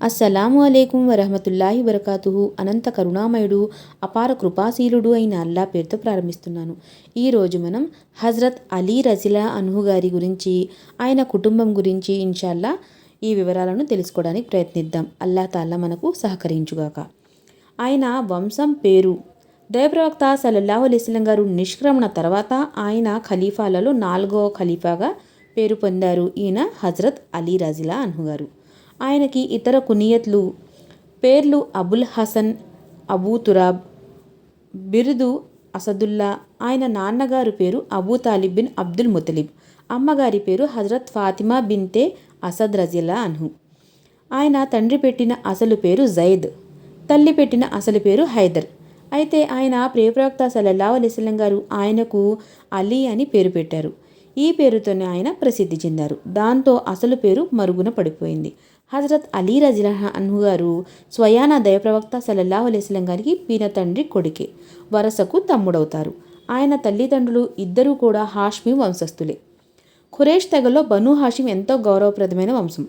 అస్సలాము అలైకుం వరహమతుల్లాహి వరకాతుహు. అనంత కరుణామయుడు, అపార కృపాశీలుడు అయిన అల్లా పేరుతో ప్రారంభిస్తున్నాను. ఈరోజు మనం హజరత్ అలీ రజిలా అన్హు గారి గురించి, ఆయన కుటుంబం గురించి ఇన్షాల్లా ఈ వివరాలను తెలుసుకోవడానికి ప్రయత్నిద్దాం. అల్లా తాలా మనకు సహకరించుగాక. ఆయన వంశం పేరు దైవప్రవక్త సల్లల్లాహు అలైహి వసల్లం గారు నిష్క్రమణ తర్వాత ఆయన ఖలీఫాలలో 4వ ఖలీఫాగా పేరు పొందారు. ఈయన హజరత్ అలీ రజిలా అన్హు గారు. ఆయనకి ఇతర కునియత్లు పేర్లు అబుల్ హసన్, అబూ తురాబ్, బిరుదు అసదుల్లా. ఆయన నాన్నగారు పేరు Abu Talib bin Abdul Muttalib, అమ్మగారి పేరు హజరత్ ఫాతిమా బిన్తే అసద్ రజిల్లా అన్హు. ఆయన తండ్రి పెట్టిన అసలు పేరు జైద్, తల్లి పెట్టిన అసలు పేరు హైదర్. అయితే ఆయన ప్రియప్రవక్త సల్లల్లాహు అలైహి వసల్లం గారు ఆయనకు అలీ అని పేరు పెట్టారు. ఈ పేరుతోనే ఆయన ప్రసిద్ధి చెందారు. దాంతో అసలు పేరు మరుగున పడిపోయింది. హజరత్ అలీ రజిల్లాహు అన్హు గారు స్వయాన దైవప్రవక్త సల్లల్లాహు అలైహి వసల్లం గారికి పీన తండ్రి కొడుకే, వరసకు తమ్ముడవుతారు. ఆయన తల్లిదండ్రులు ఇద్దరూ కూడా హాష్మీ వంశస్థులే. ఖురేష్ తెగలో బను హాషిం ఎంతో గౌరవప్రదమైన వంశం.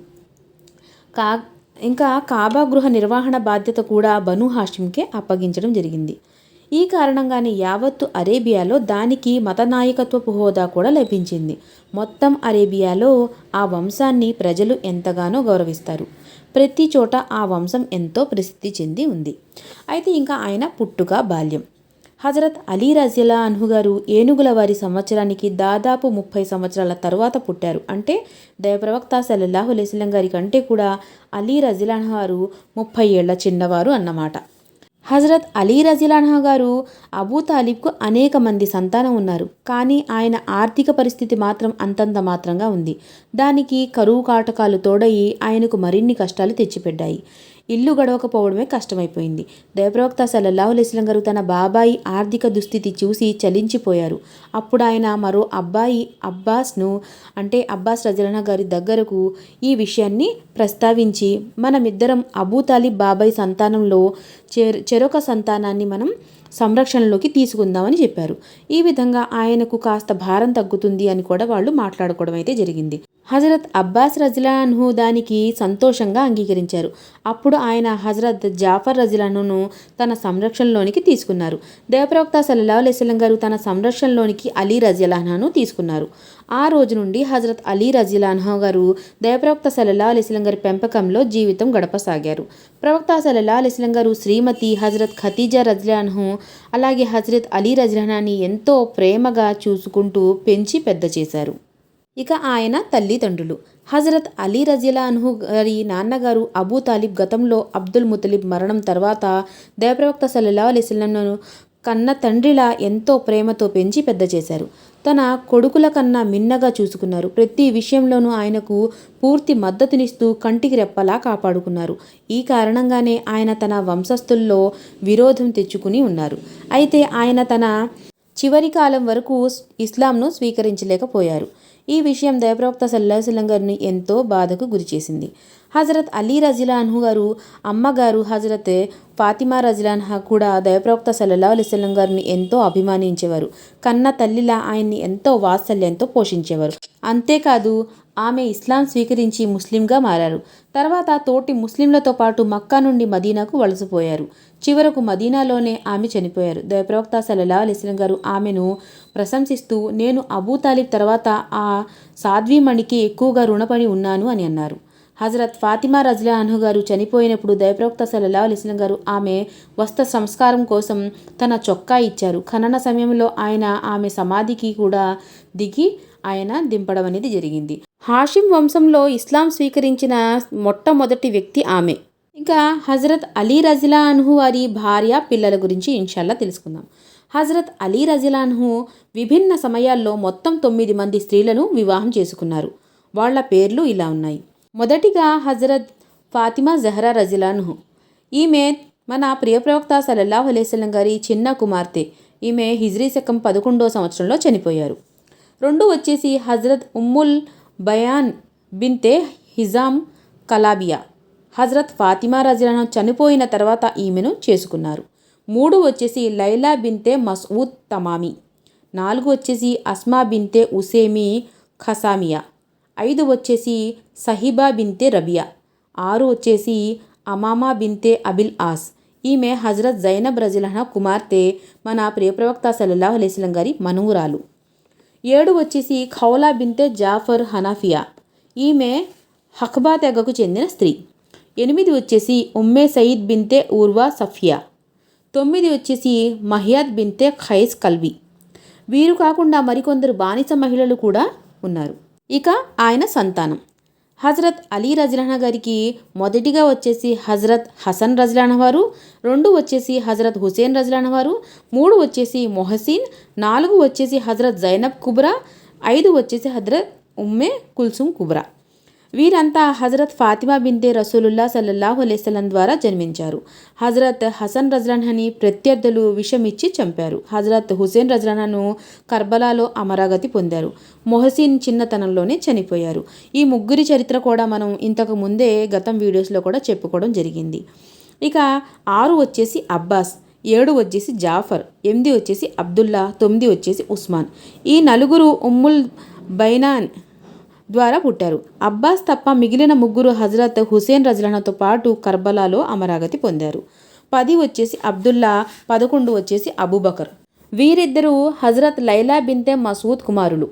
ఇంకా కాబా గృహ నిర్వహణ బాధ్యత కూడా బను హాషింకే అప్పగించడం జరిగింది. ఈ కారణంగానే యావత్తు అరేబియాలో దానికి మతనాయకత్వపు హోదా కూడా లభించింది. మొత్తం అరేబియాలో ఆ వంశాన్ని ప్రజలు ఎంతగానో గౌరవిస్తారు. ప్రతి చోట ఆ వంశం ఎంతో ప్రసిద్ధి చెంది ఉంది. అయితే ఇంకా ఆయన పుట్టుక, బాల్యం. హజరత్ అలీ రజిల్లా అన్హు గారు ఏనుగుల వారి సంవత్సరానికి దాదాపు 30 సంవత్సరాల తరువాత పుట్టారు. అంటే దైవప్రవక్త సల్లల్లాహు అలైహి వసల్లం గారి కంటే కూడా అలీ రజిల్లా అన్హు గారు 30 ఏళ్ల చిన్నవారు అన్నమాట. హజరత్ అలీ రజిల్లా అన్హు గారు అబూ తాలిబ్కు అనేక మంది సంతానం ఉన్నారు. కానీ ఆయన ఆర్థిక పరిస్థితి మాత్రం అంతంత మాత్రంగా ఉంది. దానికి కరువు కాటకాలు తోడయి ఆయనకు మరిన్ని కష్టాలు తెచ్చిపెట్టాయి. ఇల్లు గడవకపోవడమే కష్టమైపోయింది. దైవప్రవక్త సల్లల్లాహు అలైహి వసల్లం గారు తన బాబాయి ఆర్థిక దుస్థితి చూసి చలించిపోయారు. అప్పుడు ఆయన మరో అబ్బాయి అబ్బాస్ రజిల్లా గారి దగ్గరకు ఈ విషయాన్ని ప్రస్తావించి, మనమిద్దరం అబూ తాలిబ్ బాబాయి సంతానంలో చెరొక సంతానాన్ని మనం సంరక్షణలోకి తీసుకుందామని చెప్పారు. ఈ విధంగా ఆయనకు కాస్త భారం తగ్గుతుంది అని కూడా వాళ్ళు మాట్లాడుకోవడం అయితే జరిగింది. హజరత్ అబ్బాస్ రజిల్లా అన్హు దానికి సంతోషంగా అంగీకరించారు. అప్పుడు ఆయన హజరత్ జాఫర్ రజిల్లా అన్హును తన సంరక్షణలోనికి తీసుకున్నారు. దైవప్రవక్త సల్లల్లాహు అలైహి వసల్లం గారు తన సంరక్షణలోనికి అలీ రజిల్లా అన్హును తీసుకున్నారు. ఆ రోజు నుండి హజరత్ అలీ రజిల్లా అన్హు గారు దైవప్రవక్త సల్లల్లాహు అలైహి వసల్లం గారి పెంపకంలో జీవితం గడపసాగారు. ప్రవక్త సల్లల్లాహు అలైహి వసల్లం గారు శ్రీమతి హజరత్ ఖదీజా రజిల్లా అన్హు అలాగే హజరత్ అలీ రజిల్లా అన్హుని ఎంతో ప్రేమగా చూసుకుంటూ పెంచి పెద్ద చేశారు. ఇక ఆయన తల్లిదండ్రులు. హజరత్ అలీ రజిల్లా అన్హు గారి నాన్నగారు అబూ తాలిబ్ గతంలో అబ్దుల్ ముతలిబ్ మరణం తర్వాత దైవప్రవక్త సల్లల్లాహు అలైహి వసల్లంను కన్న తండ్రిలా ఎంతో ప్రేమతో పెంచి పెద్ద చేశారు. తన కొడుకుల కన్నా మిన్నగా చూసుకున్నారు. ప్రతి విషయంలోనూ ఆయనకు పూర్తి మద్దతునిస్తూ కంటికి రెప్పలా కాపాడుకున్నారు. ఈ కారణంగానే ఆయన తన వంశస్థుల్లో విరోధం తెచ్చుకుని ఉన్నారు. అయితే ఆయన తన చివరి కాలం వరకు ఇస్లాంను స్వీకరించలేకపోయారు. ఈ విషయం దైవప్రవక్త సల్లల్లాహు అలైహి వసల్లం గారిని ఎంతో బాధకు గురిచేసింది. హజరత్ అలీ రజిల్లా అన్హు గారు అమ్మగారు హజరత్ ఫాతిమా రజిల్లా అన్హా కూడా దైవప్రవక్త సల్లల్లాహు అలైహి వసల్లం గారిని ఎంతో అభిమానించేవారు. కన్న తల్లిలా ఆయన్ని ఎంతో వాత్సల్యంతో పోషించేవారు. అంతేకాదు ఆమె ఇస్లాం స్వీకరించి ముస్లింగా మారారు. తర్వాత తోటి ముస్లింలతో పాటు మక్కా నుండి మదీనాకు వలసపోయారు. చివరకు మదీనాలోనే ఆమె చనిపోయారు. దైవప్రవక్త సల్లల్లాహు అలైహి వసల్లం గారు ఆమెను ప్రశంసిస్తూ, నేను అబూ తాలిబ్ తర్వాత ఆ సాధ్వీమణికి ఎక్కువగా రుణపడి ఉన్నాను అని అన్నారు. హజరత్ ఫాతిమా రజిల్లా అన్హు గారు చనిపోయినప్పుడు దైవప్రవక్త సల్లల్లాహు అలైహి వసల్లం గారు ఆమె వస్త్ర సంస్కారం కోసం తన చొక్కా ఇచ్చారు. ఖనన సమయంలో ఆయన ఆమె సమాధికి కూడా దిగి ఆయన దింపడం అనేది జరిగింది. హాషిం వంశంలో ఇస్లాం స్వీకరించిన మొట్టమొదటి వ్యక్తి ఆమె. ఇంకా హజరత్ అలీ రజిల్లా అన్హు వారి భార్య, పిల్లల గురించి ఇన్షాల్లా తెలుసుకుందాం. హజరత్ అలీ రజిల్లా అన్హు విభిన్న సమయాల్లో మొత్తం 9 మంది స్త్రీలను వివాహం చేసుకున్నారు. వాళ్ల పేర్లు ఇలా ఉన్నాయి. మొదటిగా హజరత్ ఫాతిమా జహ్రా రజిల్లా అన్హు. ఈమె మన ప్రియప్రవక్త సల్లల్లాహు అలైహి వసల్లం గారి చిన్న కుమార్తె. ఈమె హిజ్రీ శకం 11వ సంవత్సరంలో చనిపోయారు. 2 వచ్చేసి హజరత్ ఉమ్ముల్ బయాన్ బిన్తే హిజామ్ కలాబియా. హజరత్ ఫాతిమా రజిల్లా అన్హు చనిపోయిన తర్వాత ఈమెను చేసుకున్నారు. 3 వచ్చేసి లైలా బిన్తే మస్ఊద్ తమామి. 4 వచ్చేసి అస్మా బిన్తే ఉసేమి ఖసామియా. 5 వచ్చేసి సహిబా బిన్తే రబియా. 6 వచ్చేసి అమామా బింతే అబిల్ ఆస్, ఈమె హజరత్ జైనబ్ రజిలహ కుమార్తె, మన ప్రియప్రవక్త సల్లల్లాహు అలైహి వసల్లం గారి మనువురాలు. 7 వచ్చేసి ఖౌలా బింతే జాఫర్ హనాఫియా, ఈమె హక్బా తెగకు చెందిన స్త్రీ. 8 వచ్చేసి ఉమ్మే సయీద్ బింతే ఊర్వా సఫియా. 9 వచ్చేసి మహియాద్ బింతే ఖైస్ కల్వి. వీరు కాకుండా మరికొందరు బానిస మహిళలు కూడా ఉన్నారు. ఇక ఆయన సంతానం హజరత్ అలీ రజిలహ గారికి మొదటిగా వచ్చేసి హజరత్ హసన్ రజిలహ వారు, 2 వచ్చేసి హజరత్ హుసేన్ రజిలహ వారు, 3 వచ్చేసి మొహసిన్, 4 వచ్చేసి హజరత్ జైనబ్ కుబ్రా, 5 వచ్చేసి హజరత్ ఉమ్మే కుల్సుమ్ కుబ్రా. వీరంతా హజరత్ ఫాతిమా బింతే రసూలుల్లా సల్లల్లాహు అలైహి వసల్లం ద్వారా జన్మించారు. హజరత్ హసన్ రజిలహని ప్రత్యర్థులు విషమిచ్చి చంపారు. హజరత్ హుసేన్ రజిలహను కర్బలాలో అమరాగతి పొందారు. మొహసిన్ చిన్నతనంలోనే చనిపోయారు. ఈ ముగ్గురి చరిత్ర కూడా మనం ఇంతకు ముందే గతం వీడియోస్లో కూడా చెప్పుకోవడం జరిగింది. ఇక 6 వచ్చేసి అబ్బాస్, 7 వచ్చేసి జాఫర్, 8 వచ్చేసి అబ్దుల్లా, 9 వచ్చేసి ఉస్మాన్. ఈ నలుగురు ఉమ్ముల్ బైనాన్ ద్వారా పుట్టారు. అబ్బాస్ తప్ప మిగిలిన ముగ్గురు హజరత్ హుసేన్ రజిలహతో పాటు కర్బలాలో అమరాగతి పొందారు. 10 వచ్చేసి అబ్దుల్లా, 11 వచ్చేసి అబూబకర్. వీరిద్దరూ హజరత్ లైలా బింతే మసూద్ కుమారులు.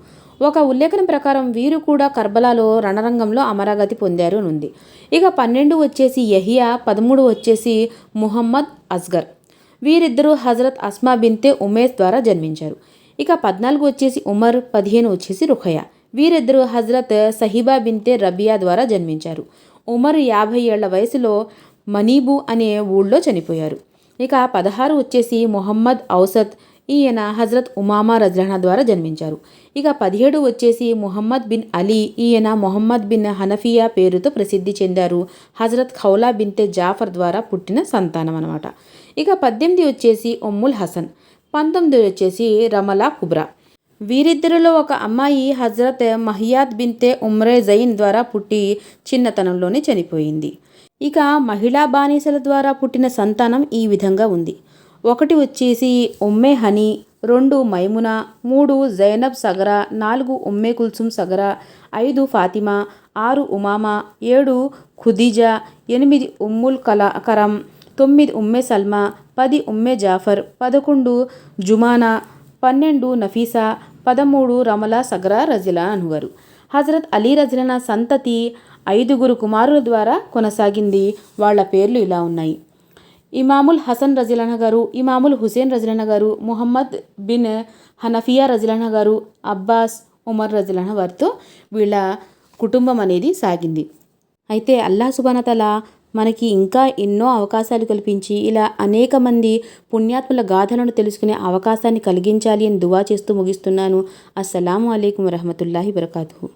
ఒక ఉల్లేఖనం ప్రకారం వీరు కూడా కర్బలాలో రణరంగంలో అమరాగతి పొందారు అని ఉంది. ఇక 12 వచ్చేసి యహియా, 13 వచ్చేసి ముహమ్మద్ అస్గర్. వీరిద్దరూ హజరత్ అస్మా బింతే ఉమేస్ ద్వారా జన్మించారు. ఇక 14 వచ్చేసి ఉమర్, 15 వచ్చేసి రుఖయా. వీరిద్దరూ హజరత్ సహిబా బింతే రబియా ద్వారా జన్మించారు. ఉమర్ 50 ఏళ్ల వయసులో మనీబు అనే ఊళ్ళో చనిపోయారు. ఇక 16 వచ్చేసి మొహమ్మద్ ఔసత్, ఈయన హజరత్ ఉమామా రజిలహ ద్వారా జన్మించారు. ఇక 17 వచ్చేసి ముహమ్మద్ బిన్ అలీ, ఈయన మొహమ్మద్ బిన్ హనఫియా పేరుతో ప్రసిద్ధి చెందారు. హజరత్ ఖౌలా బింతే జాఫర్ ద్వారా పుట్టిన సంతానం అన్నమాట. ఇక 18 వచ్చేసి ఉమ్ముల్ హసన్, 19 వచ్చేసి రమలా కుబ్రా. వీరిద్దరిలో ఒక అమ్మాయి హజరత్ మహియాద్ బింతే ఉమ్రే జైన్ ద్వారా పుట్టి చిన్నతనంలోనే చనిపోయింది. ఇక మహిళా బానిసల ద్వారా పుట్టిన సంతానం ఈ విధంగా ఉంది. 1 వచ్చేసి ఉమ్మే హనీ, 2 మైమునా, 3 జైనబ్ సగరా, 4 ఉమ్మే కుల్సుమ్ సగరా, 5 ఫాతిమా, 6 ఉమామా, 7 ఖుదీజా, 8 ఉమ్ముల్ కరం, 9 ఉమ్మే సల్మా, 10 ఉమ్మే జాఫర్, 11 జుమానా, 12 నఫీసా, 13 రమలా సగరా రజిలా అనువారు. హజరత్ అలీ రజిలహ సంతతి 5 కుమారుల ద్వారా కొనసాగింది. వాళ్ళ పేర్లు ఇలా ఉన్నాయి: ఇమాముల్ హసన్ రజిలహ గారు, ఇమాముల్ హుసేన్ రజిలహ గారు, ముహమ్మద్ బిన్ హనఫియా రజిలహ గారు, అబ్బాస్, ఉమర్ రజిలహ వారితో వీళ్ళ కుటుంబం అనేది సాగింది. అయితే అల్లాహ్ సుబ్హానహు వ తఆలా మనకి ఇంకా ఎన్నో అవకాశాలు కల్పించి ఇలా అనేక మంది పుణ్యాత్ముల గాథలను తెలుసుకునే అవకాశాన్ని కలిగించాలి అని దువా చేస్తూ ముగిస్తున్నాను. అస్సలాము అలైకుం వరహమతుల్లాహి వబరకాతుహు.